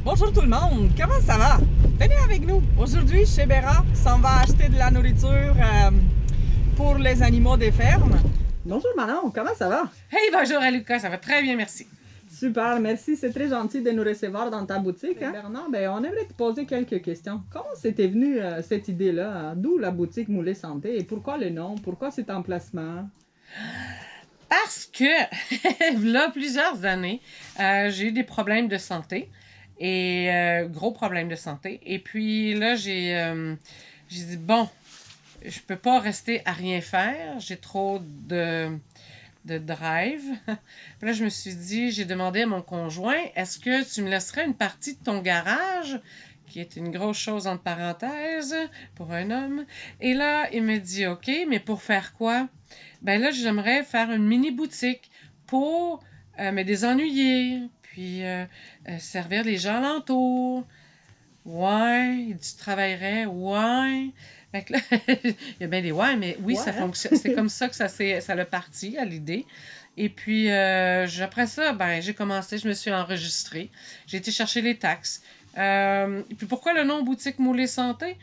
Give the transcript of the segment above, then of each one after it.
Bonjour tout le monde, comment ça va? Venez avec nous. Aujourd'hui, chez Béra, on va acheter de la nourriture pour les animaux des fermes. Bonjour Manon, comment ça va? Hey, bonjour à Lucas, ça va très bien, merci. Super, merci, c'est très gentil de nous recevoir dans ta boutique. Hein? Bernard, on aimerait te poser quelques questions. Comment c'était venu cette idée-là? D'où la boutique Moulée Santé et pourquoi le nom? Pourquoi cet emplacement? Parce que, là, plusieurs années, j'ai eu des problèmes de santé. Et gros problèmes de santé. Et puis là, j'ai dit, bon, je peux pas rester à rien faire. J'ai trop de drive. Puis là, je me suis dit, j'ai demandé à mon conjoint, est-ce que tu me laisserais une partie de ton garage, qui est une grosse chose entre parenthèses pour un homme. Et là, il me dit, OK, mais pour faire quoi? Ben là, j'aimerais faire une mini-boutique pour me désennuyer, puis servir les gens alentour. Ouais, il dit, tu travaillerais, ouais. Fait que là, il y a bien des ouais, mais oui, ouais, ça fonctionne. C'est comme ça que ça l'a parti à l'idée. Et puis, après ça, j'ai commencé, je me suis enregistrée. J'ai été chercher les taxes. Et puis pourquoi le nom Boutique Moulée Santé?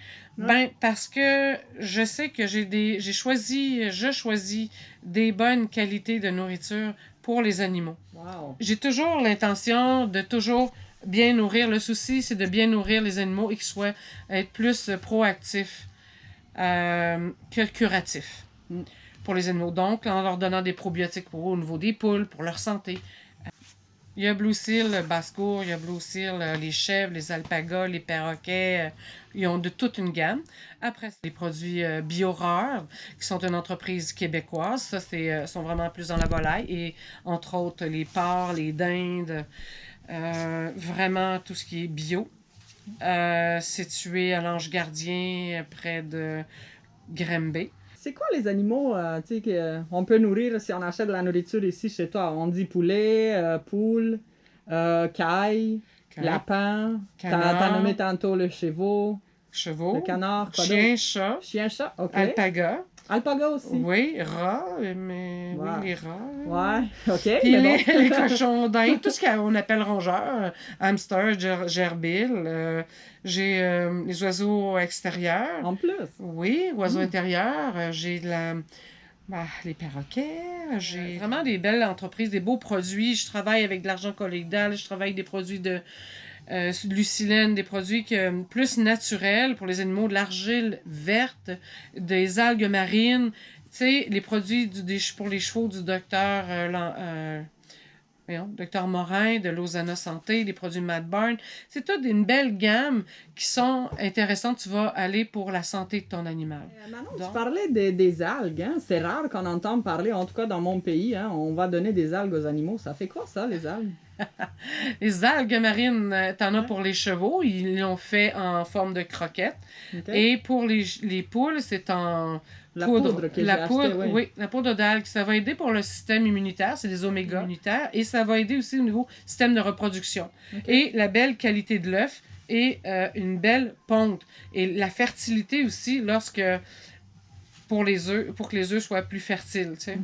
Parce que je sais que je choisis des bonnes qualités de nourriture pour les animaux. Wow. J'ai toujours l'intention de toujours bien nourrir. Le souci, c'est de bien nourrir les animaux et qu'ils être plus proactifs que curatifs pour les animaux. Donc, en leur donnant des probiotiques au niveau des poules, pour leur santé. Il y a Blue Seal, le basse-cour, il y a Blue Seal, les chèvres, les alpagas, les perroquets. Ils ont de toute une gamme. Après, les produits Bio-Rare, qui sont une entreprise québécoise. Ça, sont vraiment plus dans la volaille. Et entre autres, les porcs, les dindes, vraiment tout ce qui est bio. Situé à l'Ange Gardien, près de Granby. C'est quoi les animaux qu'on peut nourrir si on achète de la nourriture ici chez toi? On dit poulet, poule, caille, lapin. T'as nommé tantôt le chevaux. Le canard, quoi chien, chat. Chien, chat, ok. Alpaga. Alpaga aussi. Oui, rats, mais oui, les rats. Ouais, ok. Puis les cochons d'Inde, tout ce qu'on appelle rongeurs, hamster, gerbil. J'ai les oiseaux extérieurs. En plus? Oui, oiseaux intérieurs. J'ai les perroquets. J'ai vraiment des belles entreprises, des beaux produits. Je travaille avec de l'argent colloïdal, je travaille avec des produits de lucilène, des produits plus naturels pour les animaux, de l'argile verte, des algues marines, tu sais, les produits pour les chevaux du docteur Docteur Morin de Lausanne Santé, des produits Mad Barn. C'est toute une belle gamme qui sont intéressantes. Tu vas aller pour la santé de ton animal. Manon, tu parlais des algues. Hein? C'est rare qu'on entende parler, en tout cas dans mon pays. Hein? On va donner des algues aux animaux. Ça fait quoi ça, les algues? Les algues marines, t'en as pour les chevaux. Ils l'ont fait en forme de croquette. Okay. Et pour les poules, c'est en... La poudre que j'ai achetée, oui, la poudre d'algues. Ça va aider pour le système immunitaire, c'est des oméga immunitaires, et ça va aider aussi au niveau système de reproduction. Okay. Et la belle qualité de l'œuf et une belle ponte. Et la fertilité aussi, pour que les œufs soient plus fertiles, tu sais.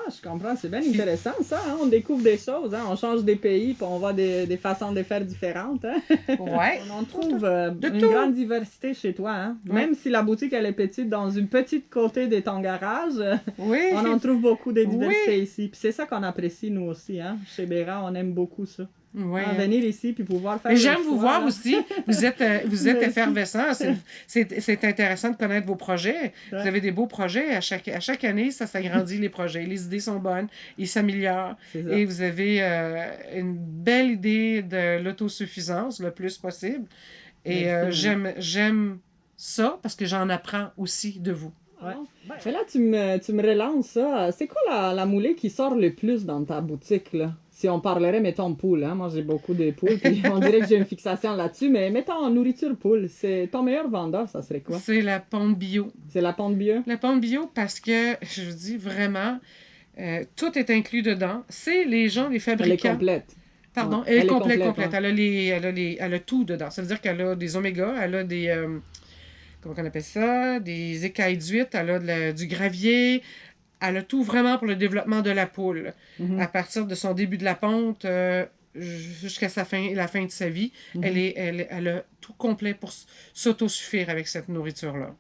Je comprends, c'est bien intéressant ça, hein? On découvre des choses, hein? On change des pays, puis on voit des façons de faire différentes, hein? Ouais. On trouve une grande diversité chez toi, hein? Même si la boutique, elle est petite, dans une petite côté de ton garage, on en trouve beaucoup de diversité ici. Puis c'est ça qu'on apprécie, nous aussi, hein? Chez Béra, on aime beaucoup ça. Oui. Venir ici puis pouvoir faire. Mais j'aime vous voir aussi. Vous êtes effervescent. C'est intéressant de connaître vos projets. Ouais. Vous avez des beaux projets. À chaque année, ça s'agrandit les projets. Les idées sont bonnes. Ils s'améliorent. Et vous avez une belle idée de l'autosuffisance le plus possible. Et j'aime ça parce que j'en apprends aussi de vous. Ouais. Mais là, tu me relances ça. C'est quoi la moulée qui sort le plus dans ta boutique, là? Si on parlerait, mettons, poule, hein? Moi, j'ai beaucoup de poules, puis on dirait que j'ai une fixation là-dessus, mais mettons nourriture poule, c'est ton meilleur vendeur, ça serait quoi? C'est la ponte bio. C'est la ponte bio? La ponte bio parce que, je vous dis vraiment, tout est inclus dedans. C'est les fabricants. Elle est complète. Pardon, elle est complète. Elle a tout dedans. Ça veut dire qu'elle a des oméga, elle a des... comment on appelle ça? Des écailles d'huître, elle a du gravier... Elle a tout vraiment pour le développement de la poule. À partir de son début de la ponte jusqu'à la fin de sa vie. Elle a tout complet pour s'autosuffire avec cette nourriture-là.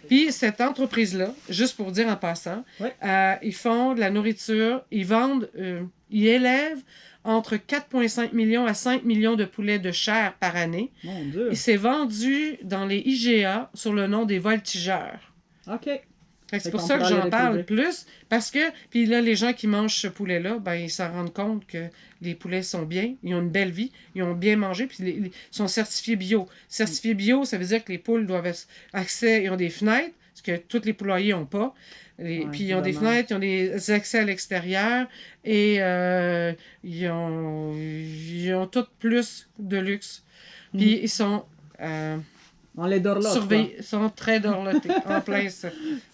Puis cette entreprise-là, juste pour dire en passant, ils font de la nourriture, ils vendent, ils élèvent entre 4,5 millions à 5 millions de poulets de chair par année. Mon Dieu! Et c'est vendu dans les IGA sur le nom des voltigeurs. OK. C'est pour ça que j'en parle plus, parce que, puis là, les gens qui mangent ce poulet-là, ben, ils s'en rendent compte que les poulets sont bien, ils ont une belle vie, ils ont bien mangé, puis ils sont certifiés bio. Certifiés bio, ça veut dire que les poules doivent avoir accès, ils ont des fenêtres, ce que tous les poulaillers n'ont pas. Puis ils ont des fenêtres, ils ont des accès à l'extérieur, et ils ont tout plus de luxe. Puis ils sont... on les dorlote. Ils sont très dorlotés, en plein ça.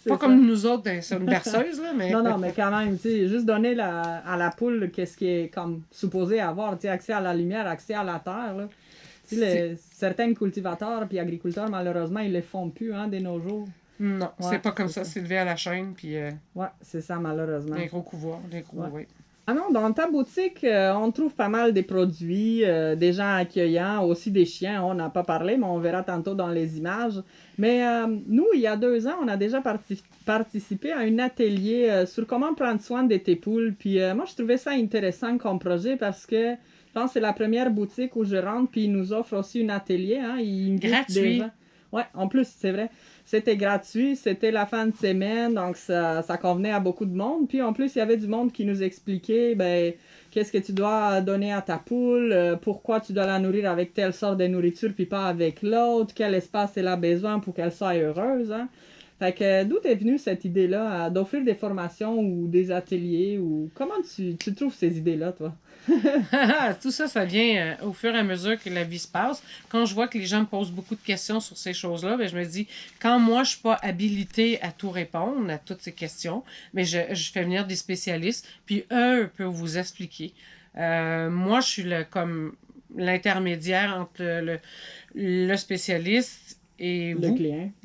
Pas comme nous autres, c'est une berceuse, là, mais... Non, mais quand même, tu sais, juste donner à la poule qu'est-ce qui est comme supposé avoir, tu sais, accès à la lumière, accès à la terre, là. Tu sais, certains cultivateurs puis agriculteurs, malheureusement, ils les font plus, hein, de nos jours. Non, c'est pas comme ça, c'est levé à la chaîne, puis... Ouais, c'est ça, malheureusement. Des gros couvoirs, oui. Ah non, dans ta boutique, on trouve pas mal des produits, des gens accueillants, aussi des chiens. On n'a pas parlé, mais on verra tantôt dans les images. Mais nous, il y a 2 ans, on a déjà participé à un atelier sur comment prendre soin de tes poules. Puis moi, je trouvais ça intéressant comme projet parce que je pense que c'est la première boutique où je rentre, puis ils nous offrent aussi un atelier. Hein, gratuit. Ouais, en plus, c'est vrai. C'était gratuit, c'était la fin de semaine, donc ça convenait à beaucoup de monde. Puis en plus, il y avait du monde qui nous expliquait ben, qu'est-ce que tu dois donner à ta poule, pourquoi tu dois la nourrir avec telle sorte de nourriture puis pas avec l'autre, quel espace elle a besoin pour qu'elle soit heureuse. Hein. Fait que d'où est venue cette idée-là d'offrir des formations ou des ateliers ou comment tu trouves ces idées-là, toi? Tout ça, ça vient au fur et à mesure que la vie se passe. Quand je vois que les gens me posent beaucoup de questions sur ces choses-là, ben, je me dis, quand moi, je suis pas habilitée à tout répondre, à toutes ces questions, mais je fais venir des spécialistes, puis eux peuvent vous expliquer. Moi, je suis comme l'intermédiaire entre le spécialiste et vous,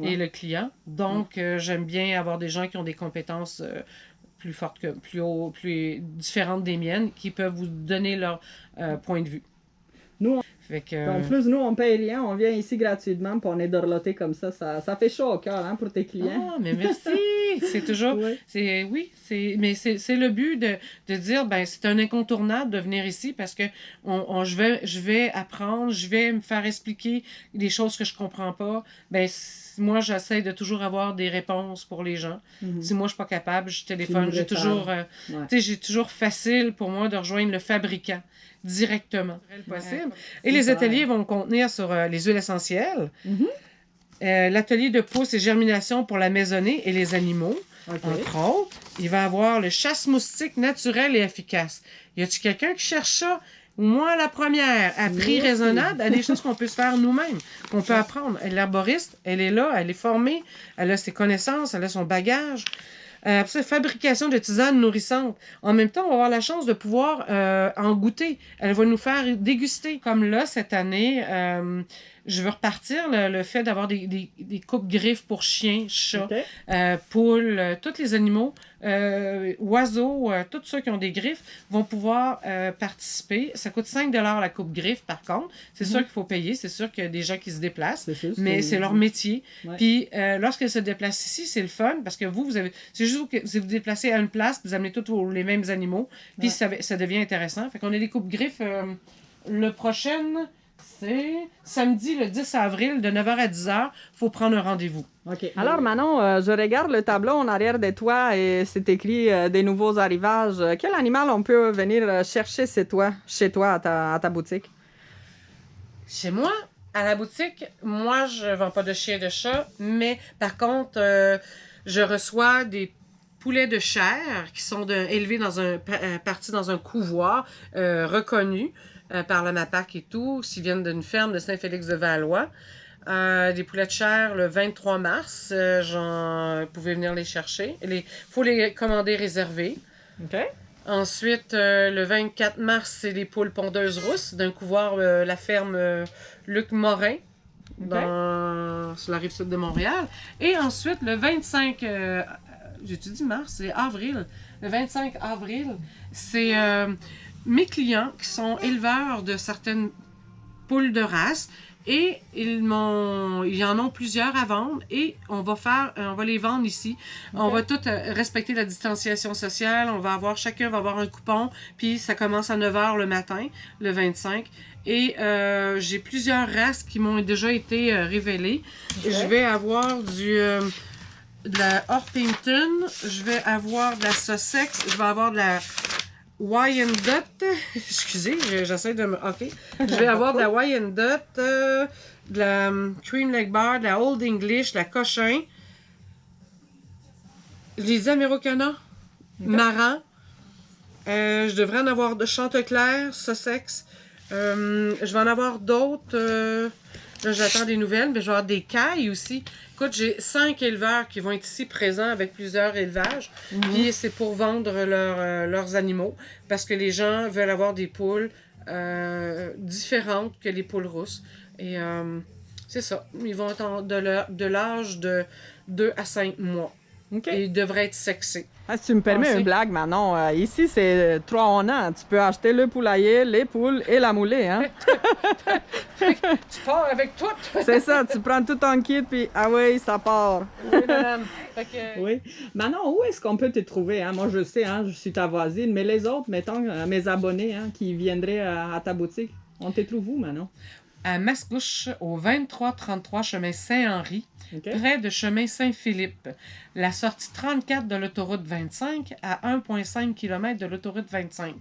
et le client. Donc, j'aime bien avoir des gens qui ont des compétences plus fortes, plus différentes des miennes, qui peuvent vous donner leur point de vue. Nous, en plus, nous, on paye rien, on vient ici gratuitement, puis on est dorloté comme ça. Ça fait chaud au cœur hein, pour tes clients. Ah, mais merci! C'est toujours... mais c'est le but de dire, ben c'est un incontournable de venir ici parce que je vais apprendre, je vais me faire expliquer des choses que je comprends pas. Ben moi, j'essaie de toujours avoir des réponses pour les gens. Si moi, je suis pas capable, je téléphone. J'ai toujours... j'ai toujours facile pour moi de rejoindre le fabricant directement. Possible. Et les ateliers vont contenir sur les huiles essentielles, l'atelier de pousse et germination pour la maisonnée et les animaux, entre autres. Il va y avoir le chasse-moustique naturel et efficace. Y a-t-il quelqu'un qui cherche ça? Moi, la première, à prix raisonnable, à des choses qu'on peut se faire nous-mêmes, qu'on peut apprendre. L'herboriste, elle est là, elle est formée, elle a ses connaissances, elle a son bagage. Fabrication de tisanes nourrissantes. En même temps, on va avoir la chance de pouvoir en goûter. Elle va nous faire déguster. Comme là, cette année, je veux repartir le fait d'avoir des coupes-griffes pour chiens, chats, poules, tous les animaux, oiseaux, tous ceux qui ont des griffes vont pouvoir participer. Ça coûte 5 $ la coupe-griffe, par contre. C'est sûr qu'il faut payer. C'est sûr qu'il y a des gens qui se déplacent. Mais c'est leur métier. Puis, lorsqu'elles se déplacent ici, c'est le fun parce que c'est juste que vous vous déplacez à une place, vous amenez tous les mêmes animaux, puis ça devient intéressant. Fait qu'on a des coupes-griffes. Le prochain, c'est samedi le 10 avril de 9h à 10h. Il faut prendre un rendez-vous. OK. Alors, Manon, je regarde le tableau en arrière de toi et c'est écrit des nouveaux arrivages. Quel animal on peut venir chercher chez toi à ta boutique? Chez moi? À la boutique, moi, je ne vends pas de chien et de chat, mais par contre, je reçois des poulets de chair qui sont élevés partis dans un couvoir reconnu par la MAPAC et tout, s'ils viennent d'une ferme de Saint-Félix-de-Valois. Des poulets de chair le 23 mars, vous pouvez venir les chercher. Il faut les commander réservés. OK. Ensuite, le 24 mars, c'est des poules pondeuses rousses d'un couvoir, la ferme Luc Morin, sur la rive sud de Montréal. Et ensuite, le 25, j'ai-tu dit mars? C'est avril. Le 25 avril, c'est mes clients qui sont éleveurs de certaines poules de race et ils en ont plusieurs à vendre et on va les vendre ici. Okay. On va tout respecter la distanciation sociale, chacun va avoir un coupon, puis ça commence à 9h le matin, le 25. Et j'ai plusieurs races qui m'ont déjà été révélées. Okay. Je vais avoir de la Orpington, je vais avoir de la Sussex, je vais avoir de la Wyandotte, excusez, j'essaie de me... OK. Je vais avoir de la Wyandotte, de la Cream Leg Bar, de la Old English, de la Cochin, les Ameraucanas, okay. Marans, je devrais en avoir de Chanteclair, Sussex, je vais en avoir d'autres... Là, j'attends des nouvelles, mais je vais avoir des cailles aussi. Écoute, j'ai 5 éleveurs qui vont être ici présents avec plusieurs élevages. Puis c'est pour vendre leurs animaux. Parce que les gens veulent avoir des poules différentes que les poules rousses. Et c'est ça. Ils vont être de l'âge de 2 à 5 mois. Okay. Et ils devraient être sexés. Ah, si tu me permets une blague, Manon, ici c'est 3 en 1. Tu peux acheter le poulailler, les poules et la moulée. Hein? Tu pars avec tout. C'est ça, tu prends tout en kit, puis ah oui, ça part. Oui, madame. Oui. Manon, où est-ce qu'on peut te trouver? Hein? Moi, je sais, hein, je suis ta voisine, mais les autres, mettons, mes abonnés hein, qui viendraient à ta boutique, on te trouve où, Manon? À Mascouche, au 2333 chemin Saint-Henri, okay. Près de chemin Saint-Philippe. La sortie 34 de l'autoroute 25 à 1,5 km de l'autoroute 25.